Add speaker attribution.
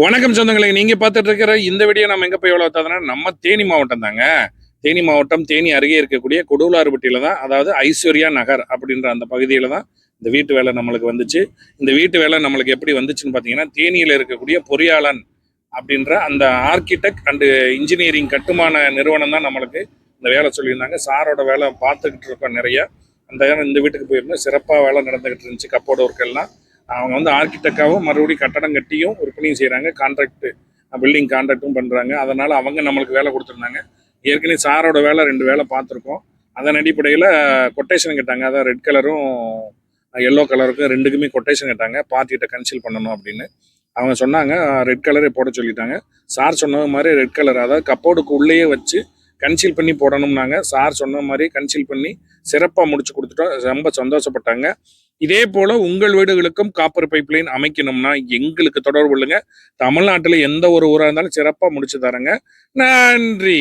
Speaker 1: வணக்கம் சொந்தங்களே, நீங்க பார்த்துட்டு இருக்கிற இந்த வீடியோ நம்ம எங்க போய் எவ்வளவு பார்த்தோம்னா நம்ம தேனி மாவட்டம் தாங்க. தேனி மாவட்டம் தேனி அருகே இருக்கக்கூடிய கொடுவலாறுபட்டியில தான், அதாவது ஐஸ்வர்யா நகர் அப்படின்ற அந்த பகுதியில தான் இந்த வீட்டு வேலை நம்மளுக்கு வந்துச்சு. இந்த வீட்டு வேலை நம்மளுக்கு எப்படி வந்துச்சுன்னு பார்த்தீங்கன்னா, தேனியில இருக்கக்கூடிய பொறியாளன் அப்படின்ற அந்த ஆர்கிடெக்ட் அண்டு இன்ஜினியரிங் கட்டுமான நிறுவனம் தான் நம்மளுக்கு இந்த வேலை சொல்லியிருந்தாங்க. சாரோட வேலை பார்த்துக்கிட்டு இருக்கோம் நிறைய. இந்த வீட்டுக்கு போயிருந்தோம். சிறப்பாக வேலை நடந்துகிட்டு இருந்துச்சு. கப்போர்டு ஒர்க் எல்லாம் அவங்க வந்து ஆர்கிடெக்டாகவும் மறுபடியும் கட்டடம் கட்டியும் விற்பனையும் செய்கிறாங்க. கான்ட்ராக்ட் பில்டிங் கான்ட்ராக்டும் பண்ணுறாங்க. அதனால் அவங்க நம்மளுக்கு வேலை கொடுத்துருந்தாங்க. ஏற்கனவே சாரோட வேலை 2 வேலை பார்த்துருக்கோம். அதன் அடிப்படையில் கொட்டேஷன் கேட்டாங்க. அதான் ரெட் கலரும் எல்லோ கலருக்கும் 2க்குமே கொட்டேஷன் கேட்டாங்க. பார்ட்டிகிட்ட கன்சல்ட் பண்ணணும் அப்படின்னு அவங்க சொன்னாங்க. ரெட் கலரே போட சொல்லிட்டாங்க. சார் சொன்ன மாதிரி ரெட் கலர், அதாவது கப்போர்டுக்கு உள்ளேயே வச்சு கன்சீல் பண்ணி போடணும்னாங்க. சார் சொன்ன மாதிரி கன்சீல் பண்ணி சிறப்பாக முடிச்சு கொடுத்துட்டோம். ரொம்ப சந்தோஷப்பட்டாங்க. இதே போல உங்கள் வீடுகளுக்கும் காப்பர் பைப்லைன் அமைக்கணும்னா எங்களுக்கு தொடர்பு கொள்ளுங்க. தமிழ்நாட்டில் எந்த ஒரு ஊராக இருந்தாலும் சிறப்பாக முடிச்சு தரேங்க. நன்றி.